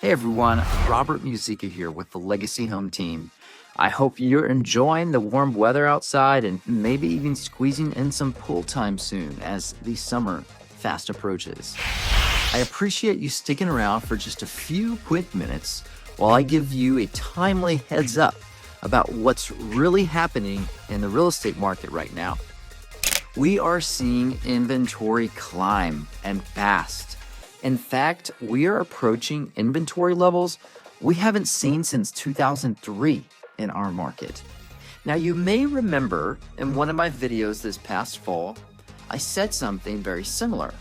Hey everyone, Robert Musica here with the Legacy Home team. I hope you're enjoying the warm weather outside and maybe even squeezing in some pool time soon as the summer fast approaches. I appreciate you sticking around for just a few quick minutes while I give you a timely heads up about what's really happening in the real estate market right now. We are seeing inventory climb and fast. In fact, we are approaching inventory levels we haven't seen since 2003 in our market. Now, you may remember in one of my videos this past fall, I said something very similar.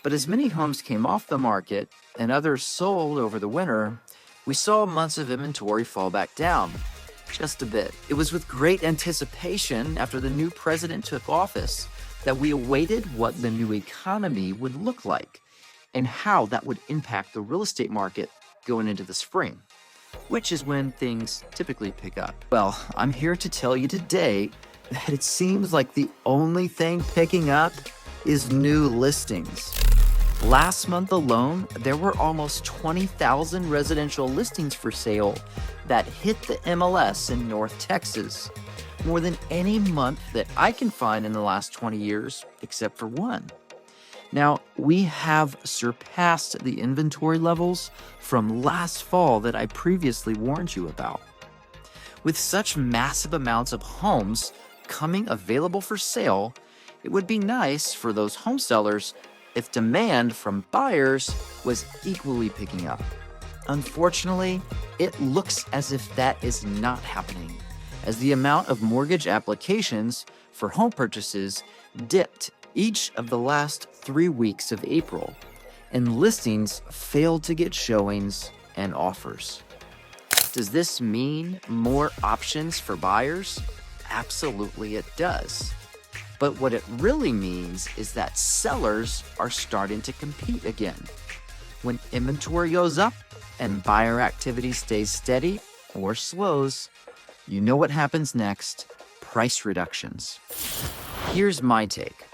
But as many homes came off the market and others sold over the winter, we saw months of inventory fall back down just a bit. It was with great anticipation after the new president took office that we awaited what the new economy would look like and how that would impact the real estate market going into the spring, which is when things typically pick up. Well, I'm here to tell you today that it seems like the only thing picking up is new listings. Last month alone, there were almost 20,000 residential listings for sale that hit the MLS in North Texas, more than any month that I can find in the last 20 years, except for one. Now, we have surpassed the inventory levels from last fall that I previously warned you about. With such massive amounts of homes coming available for sale, it would be nice for those home sellers if demand from buyers was equally picking up. Unfortunately, it looks as if that is not happening, as the amount of mortgage applications for home purchases dipped each of the last 3 weeks of April, and listings failed to get showings and offers. Does this mean more options for buyers? Absolutely it does. But what it really means is that sellers are starting to compete again. When inventory goes up and buyer activity stays steady or slows, you know what happens next: price reductions. Here's my take.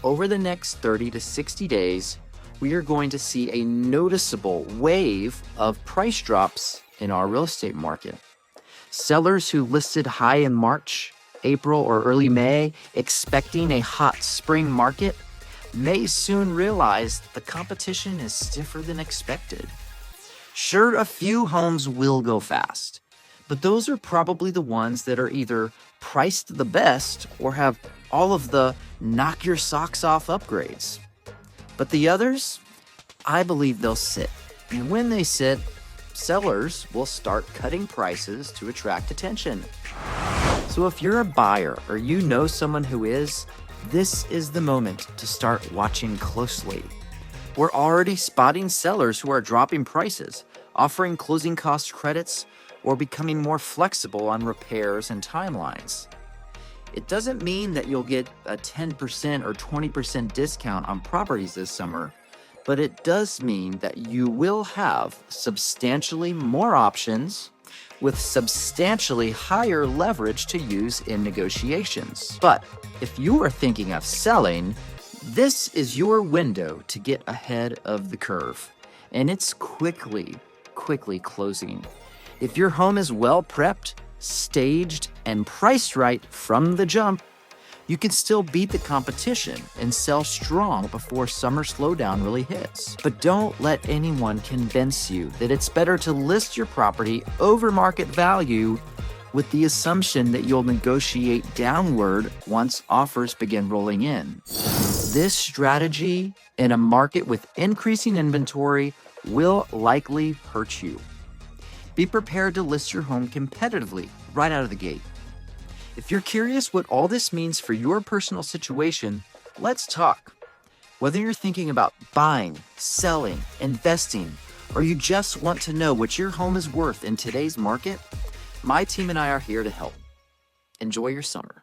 Over the next 30 to 60 days, we are going to see a noticeable wave of price drops in our real estate market. Sellers who listed high in March, April, or early May, expecting a hot spring market, may soon realize the competition is stiffer than expected. Sure, a few homes will go fast, but those are probably the ones that are either priced the best or have all of the knock your socks off upgrades. But the others, I believe they'll sit. And when they sit, sellers will start cutting prices to attract attention. So if you're a buyer or you know someone who is, this is the moment to start watching closely. We're already spotting sellers who are dropping prices, offering closing cost credits, or becoming more flexible on repairs and timelines. It doesn't mean that you'll get a 10% or 20% discount on properties this summer, but it does mean that you will have substantially more options with substantially higher leverage to use in negotiations. But if you are thinking of selling, this is your window to get ahead of the curve, and it's quickly closing. If your home is well prepped, staged, and priced right from the jump, you can still beat the competition and sell strong before summer slowdown really hits. But don't let anyone convince you that it's better to list your property over market value with the assumption that you'll negotiate downward once offers begin rolling in. This strategy in a market with increasing inventory will likely hurt you. Be prepared to list your home competitively right out of the gate. If you're curious what all this means for your personal situation, let's talk. Whether you're thinking about buying, selling, investing, or you just want to know what your home is worth in today's market, my team and I are here to help. Enjoy your summer.